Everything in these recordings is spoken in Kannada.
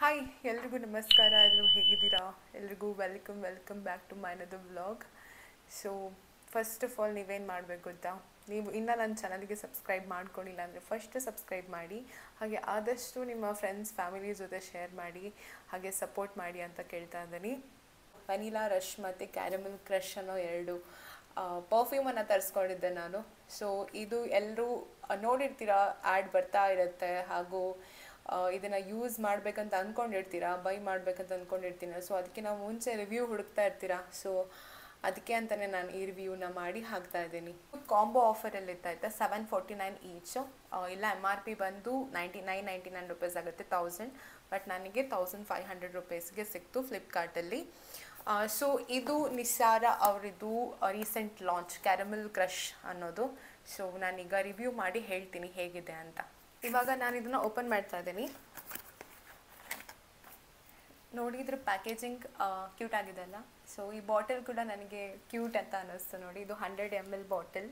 ಹಾಯ್ ಎಲ್ರಿಗೂ ನಮಸ್ಕಾರ. ಎಲ್ಲರೂ ಹೇಗಿದ್ದೀರಾ? ಎಲ್ರಿಗೂ welcome back to my another vlog. So first of all ನೀವೇನು ಮಾಡಬೇಕು ಗೊತ್ತಾ, ನೀವು ಇನ್ನೂ ನನ್ನ ಚಾನಲ್ಗೆ ಸಬ್ಸ್ಕ್ರೈಬ್ ಮಾಡ್ಕೊಂಡಿಲ್ಲ ಅಂದರೆ ಫಸ್ಟ್ ಸಬ್ಸ್ಕ್ರೈಬ್ ಮಾಡಿ, ಹಾಗೆ ಆದಷ್ಟು ನಿಮ್ಮ ಫ್ರೆಂಡ್ಸ್ ಫ್ಯಾಮಿಲಿ ಜೊತೆ ಶೇರ್ ಮಾಡಿ, ಹಾಗೆ ಸಪೋರ್ಟ್ ಮಾಡಿ ಅಂತ ಕೇಳ್ತಾ ಇದ್ದೀನಿ. ವೆನಿಲಾ ರಶ್ ಮತ್ತು ಕ್ಯಾರಮೆಲ್ ಕ್ರಶ್ ಅನ್ನೋ ಎರಡು ಪರ್ಫ್ಯೂಮನ್ನು ತರಿಸ್ಕೊಂಡಿದ್ದೆ ನಾನು. ಸೊ ಇದು ಎಲ್ಲರೂ ನೋಡಿರ್ತೀರಾ, ಆ್ಯಡ್ ಬರ್ತಾ ಇರುತ್ತೆ, ಹಾಗೂ ಇದನ್ನು ಯೂಸ್ ಮಾಡಬೇಕಂತ ಅಂದ್ಕೊಂಡಿರ್ತೀರಾ, ಬೈ ಮಾಡಬೇಕಂತ ಅಂದ್ಕೊಂಡಿರ್ತೀರ. ಸೊ ಅದಕ್ಕೆ ನಾವು ಮುಂಚೆ ರಿವ್ಯೂ ಹುಡುಕ್ತಾ ಇರ್ತೀರಾ. ಸೊ ಅದಕ್ಕೆ ಅಂತಲೇ ನಾನು ಈ ರಿವ್ಯೂನ ಮಾಡಿ ಹಾಕ್ತಾ ಇದ್ದೀನಿ. ಕಾಂಬೋ ಆಫರಲ್ಲಿ ಇರ್ತಾಯಿತ್ತು, 749 ಈಚು. ಇಲ್ಲ MRP ಬಂದು 99 ರುಪೀಸ್ ಆಗುತ್ತೆ, 1000. ಬಟ್ ನನಗೆ 1500 ರುಪೀಸ್ಗೆ ಸಿಕ್ತು ಫ್ಲಿಪ್ಕಾರ್ಟಲ್ಲಿ. ಸೊ ಇದು ನಿಸಾರ ಅವರಿದು ರೀಸೆಂಟ್ ಲಾಂಚ್ ಕ್ಯಾರಮೆಲ್ ಕ್ರಶ್ ಅನ್ನೋದು. ಸೊ ನಾನೀಗ ರಿವ್ಯೂ ಮಾಡಿ ಹೇಳ್ತೀನಿ ಹೇಗಿದೆ ಅಂತ. ಇವಾಗ ನಾನು ಇದನ್ನು ಓಪನ್ ಮಾಡ್ತಾ ಇದ್ದೀನಿ. ನೋಡಿ, ಇದ್ರ ಪ್ಯಾಕೇಜಿಂಗ್ ಕ್ಯೂಟ್ ಆಗಿದೆ ಅಲ್ಲ. ಸೊ ಈ ಬಾಟಲ್ ಕೂಡ ನನಗೆ ಕ್ಯೂಟ್ ಅಂತ ಅನ್ನಿಸ್ತು. ನೋಡಿ, ಇದು 100 ml bottle,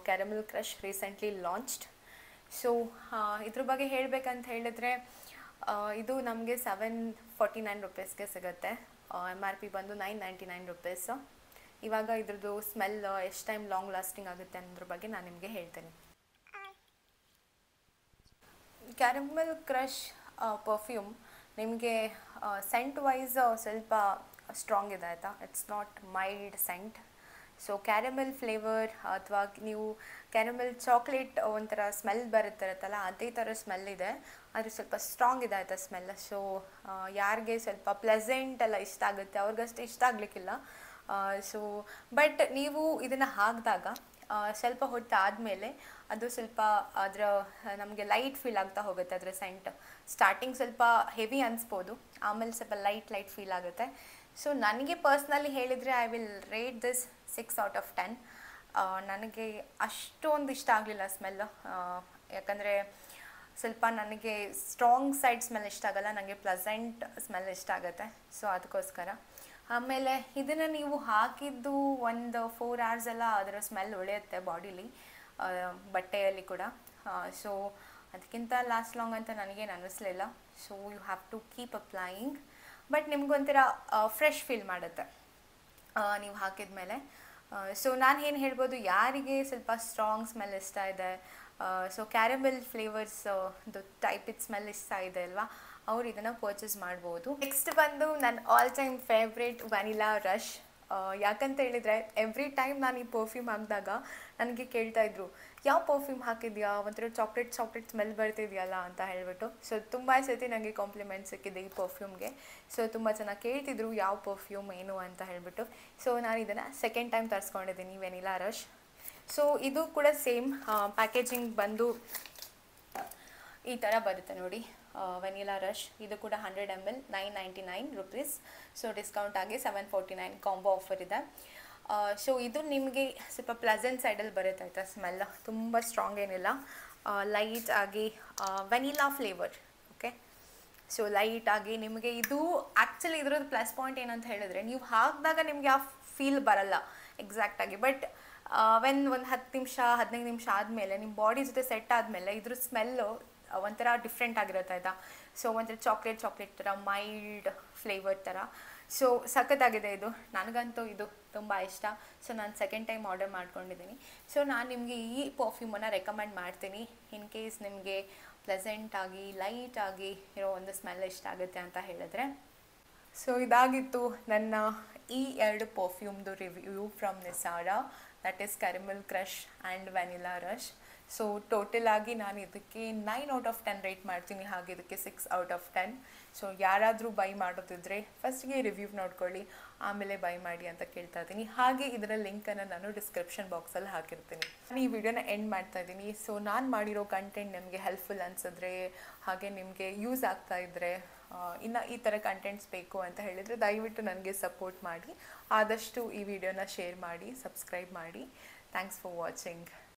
caramel crush recently launched. So ಇದ್ರ ಬಗ್ಗೆ ಹೇಳಬೇಕಂತ ಹೇಳಿದ್ರೆ, ಇದು ನಮಗೆ 749 ರುಪೀಸ್ಗೆ ಸಿಗುತ್ತೆ. MRP ಬಂದು 999 ರುಪೀಸು. ಇವಾಗ ಇದ್ರದ್ದು ಸ್ಮೆಲ್ ಎಷ್ಟು ಟೈಮ್ ಲಾಂಗ್ ಲಾಸ್ಟಿಂಗ್ ಆಗುತ್ತೆ ಅನ್ನೋದ್ರ ಬಗ್ಗೆ ನಾನು ನಿಮಗೆ ಹೇಳ್ತೇನೆ. ಕ್ಯಾರಮೆಲ್ ಕ್ರಶ್ ಪರ್ಫ್ಯೂಮ್ ನಿಮಗೆ ಸೆಂಟ್ ವೈಸ್ ಸ್ವಲ್ಪ ಸ್ಟ್ರಾಂಗ್ ಇದೆ ಆಯಿತಾ. It's not mild scent. So caramel flavour ಅಥವಾ ನೀವು ಕ್ಯಾರಮೆಲ್ ಚಾಕ್ಲೇಟ್ ಒಂಥರ ಸ್ಮೆಲ್ ಬರುತ್ತಿರುತ್ತಲ್ಲ, ಅದೇ ಥರ ಸ್ಮೆಲ್ ಇದೆ, ಆದರೆ ಸ್ವಲ್ಪ ಸ್ಟ್ರಾಂಗ್ ಇದೆ ಆಯಿತಾ ಸ್ಮೆಲ್. ಸೊ ಯಾರಿಗೆ ಸ್ವಲ್ಪ ಪ್ಲೆಸೆಂಟ್ ಎಲ್ಲ ಇಷ್ಟ ಆಗುತ್ತೆ ಅವ್ರಿಗಷ್ಟು ಇಷ್ಟ ಆಗಲಿಕ್ಕಿಲ್ಲ. ಸೊ ಬಟ್ ನೀವು ಇದನ್ನು ಹಾಕಿದಾಗ ಸ್ವಲ್ಪ ಹೊತ್ತು ಆದಮೇಲೆ ಅದು ಸ್ವಲ್ಪ ಅದರ ನಮಗೆ ಲೈಟ್ ಫೀಲ್ ಆಗ್ತಾ ಹೋಗುತ್ತೆ. ಅದರ ಸೆಂಟ್ ಸ್ಟಾರ್ಟಿಂಗ್ ಸ್ವಲ್ಪ ಹೆವಿ ಅನಿಸ್ಬೋದು, ಆಮೇಲೆ ಸ್ವಲ್ಪ ಲೈಟ್ ಫೀಲ್ ಆಗುತ್ತೆ. ಸೊ ನನಗೆ ಪರ್ಸ್ನಲಿ ಹೇಳಿದರೆ I will rate this 6 out of 10. ನನಗೆ ಅಷ್ಟೊಂದು ಇಷ್ಟ ಆಗಲಿಲ್ಲ ಸ್ಮೆಲ್, ಯಾಕಂದರೆ ಸ್ವಲ್ಪ ನನಗೆ ಸ್ಟ್ರಾಂಗ್ ಸೈಡ್ ಸ್ಮೆಲ್ ಇಷ್ಟ ಆಗಲ್ಲ, ನನಗೆ ಪ್ಲೆಸೆಂಟ್ ಸ್ಮೆಲ್ ಇಷ್ಟ ಆಗುತ್ತೆ. ಸೊ ಅದಕ್ಕೋಸ್ಕರ. ಆಮೇಲೆ ಇದನ್ನು ನೀವು ಹಾಕಿದ್ದು ಒಂದು 4 hours ಎಲ್ಲ ಅದರ ಸ್ಮೆಲ್ ಉಳಿಯುತ್ತೆ ಬಾಡಿಲಿ, ಬಟ್ಟೆಯಲ್ಲಿ ಕೂಡ. ಸೊ ಅದಕ್ಕಿಂತ ಲಾಸ್ಟ್ ಲಾಂಗ್ ಅಂತ ನನಗೇನು ಅನ್ನಿಸ್ಲಿಲ್ಲ. So you have to keep applying. But ನಿಮ್ಗೊಂಥರ ಫ್ರೆಶ್ ಫೀಲ್ ಮಾಡುತ್ತೆ ನೀವು ಹಾಕಿದ ಮೇಲೆ. ಸೊ ನಾನು ಏನು ಹೇಳ್ಬೋದು, ಯಾರಿಗೆ ಸ್ವಲ್ಪ ಸ್ಟ್ರಾಂಗ್ ಸ್ಮೆಲ್ ಇಷ್ಟ ಇದೆ, ಸೊ ಕ್ಯಾರಮೆಲ್ ಫ್ಲೇವರ್ಸ್ ಟೈಪಿದ್ ಸ್ಮೆಲ್ ಇಷ್ಟ ಇದೆ ಅಲ್ವಾ, ಅವ್ರು ಇದನ್ನು ಪರ್ಚೇಸ್ ಮಾಡ್ಬೋದು. ನೆಕ್ಸ್ಟ್ ಬಂದು ನನ್ನ all time favourite vanilla rush. ಯಾಕಂತ ಹೇಳಿದರೆ ಎವ್ರಿ ಟೈಮ್ ನಾನು ಈ ಪರ್ಫ್ಯೂಮ್ ಹಾಕಿದಾಗ ನನಗೆ ಕೇಳ್ತಾಯಿದ್ರು, ಯಾವ ಪರ್ಫ್ಯೂಮ್ ಹಾಕಿದ್ಯಾ, ಒಂಥರ ಚಾಕ್ಲೇಟ್ ಸ್ಮೆಲ್ ಬರ್ತಿದೆಯಲ್ಲ ಅಂತ ಹೇಳಿಬಿಟ್ಟು. ಸೊ ತುಂಬ ಸತಿ ನನಗೆ ಕಾಂಪ್ಲಿಮೆಂಟ್ ಸಿಕ್ಕಿದೆ ಈ ಪರ್ಫ್ಯೂಮ್ಗೆ. ಸೊ ತುಂಬ ಚೆನ್ನಾಗಿ ಕೇಳ್ತಿದ್ರು ಯಾವ ಪರ್ಫ್ಯೂಮ್ ಏನು ಅಂತ ಹೇಳಿಬಿಟ್ಟು. ಸೊ ನಾನು ಇದನ್ನು ಸೆಕೆಂಡ್ ಟೈಮ್ ತರಿಸ್ಕೊಂಡಿದ್ದೀನಿ, ವೆನಿಲಾ ರಶ್. ಸೊ ಇದು ಕೂಡ ಸೇಮ್ ಪ್ಯಾಕೇಜಿಂಗ್ ಬಂದು ಈ ಥರ ಬರುತ್ತೆ ನೋಡಿ, ವೆನಿಲಾ ರಶ್. ಇದು ಕೂಡ 100 ml 999 ರುಪೀಸ್. ಸೊ ಡಿಸ್ಕೌಂಟ್ ಆಗಿ 749 ಕಾಂಬೋ ಆಫರ್ ಇದೆ. ಸೊ ಇದು ನಿಮಗೆ ಸ್ವಲ್ಪ ಪ್ಲೆಸೆಂಟ್ ಸೈಡಲ್ಲಿ ಬರುತ್ತೆ ಆಯಿತಾ ಸ್ಮೆಲ್, ತುಂಬ ಸ್ಟ್ರಾಂಗ್ ಏನಿಲ್ಲ, ಲೈಟ್ ಆಗಿ vanilla flavour. Okay, so light ಆಗಿ ನಿಮಗೆ ಇದು ಆ್ಯಕ್ಚುಲಿ ಇದ್ರದ್ದು ಪ್ಲಸ್ ಪಾಯಿಂಟ್ ಏನಂತ ಹೇಳಿದ್ರೆ, ನೀವು ಹಾಕಿದಾಗ ನಿಮಗೆ ಆ ಫೀಲ್ ಬರಲ್ಲ ಎಕ್ಸಾಕ್ಟಾಗಿ. ಬಟ್ ಒಂದು 10 ನಿಮಿಷ 15 ನಿಮಿಷ ಆದಮೇಲೆ ನಿಮ್ಮ ಬಾಡಿ ಜೊತೆ ಸೆಟ್ ಆದಮೇಲೆ ಇದ್ರ ಸ್ಮೆಲ್ಲು ಒಂಥರ ಡಿಫ್ರೆಂಟ್ ಆಗಿರುತ್ತೆ ಆಯಿತಾ. ಸೊ ಒಂಥರ ಚಾಕ್ಲೇಟ್ ಥರ ಮೈಲ್ಡ್ ಫ್ಲೇವರ್ ಥರ. ಸೊ ಸಖತ್ತಾಗಿದೆ ಇದು, ನನಗಂತೂ ಇದು ತುಂಬ ಇಷ್ಟ. ಸೊ ನಾನು ಸೆಕೆಂಡ್ ಟೈಮ್ ಆರ್ಡರ್ ಮಾಡ್ಕೊಂಡಿದ್ದೀನಿ. ಸೊ ನಾನು ನಿಮಗೆ ಈ ಪರ್ಫ್ಯೂಮನ್ನು ರೆಕಮೆಂಡ್ ಮಾಡ್ತೀನಿ ಇನ್ ಕೇಸ್ ನಿಮಗೆ ಪ್ಲೆಸೆಂಟ್ ಆಗಿ ಲೈಟ್ ಆಗಿ ಇರೋ ಒಂದು ಸ್ಮೆಲ್ ಇಷ್ಟ ಆಗುತ್ತೆ ಅಂತ ಹೇಳಿದ್ರೆ. ಸೊ ಇದಾಗಿತ್ತು ನನ್ನ ಈ 2 ಪರ್ಫ್ಯೂಮ್ದು review from Nisara, that is caramel crush and vanilla rush. So total ಆಗಿ ನಾನು ಇದಕ್ಕೆ 9 out of 10 ರೇಟ್ ಮಾಡ್ತೀನಿ, ಹಾಗೆ ಇದಕ್ಕೆ 6 out of 10. ಸೊ ಯಾರಾದರೂ ಬೈ ಮಾಡೋದಿದ್ರೆ ಫಸ್ಟ್ಗೆ ರಿವ್ಯೂ ನೋಡ್ಕೊಳ್ಳಿ, ಆಮೇಲೆ ಬೈ ಮಾಡಿ ಅಂತ ಕೇಳ್ತಾ ಇದ್ದೀನಿ. ಹಾಗೆ ಇದರ ಲಿಂಕನ್ನು ನಾನು ಡಿಸ್ಕ್ರಿಪ್ಷನ್ ಬಾಕ್ಸಲ್ಲಿ ಹಾಕಿರ್ತೀನಿ. ನಾನು ಈ ವಿಡಿಯೋನ ಎಂಡ್ ಮಾಡ್ತಾ ಇದ್ದೀನಿ. ಸೊ ನಾನು ಮಾಡಿರೋ ಕಂಟೆಂಟ್ ನಿಮಗೆ ಹೆಲ್ಪ್ಫುಲ್ ಅನಿಸಿದ್ರೆ, ಹಾಗೆ ನಿಮಗೆ ಯೂಸ್ ಆಗ್ತಾ ಇದ್ದರೆ, ಇನ್ನು ಈ ಥರ ಕಂಟೆಂಟ್ಸ್ ಬೇಕು ಅಂತ ಹೇಳಿದರೆ ದಯವಿಟ್ಟು ನನಗೆ ಸಪೋರ್ಟ್ ಮಾಡಿ, ಆದಷ್ಟು ಈ ವಿಡಿಯೋನ ಶೇರ್ ಮಾಡಿ, ಸಬ್ಸ್ಕ್ರೈಬ್ ಮಾಡಿ. Thanks for watching.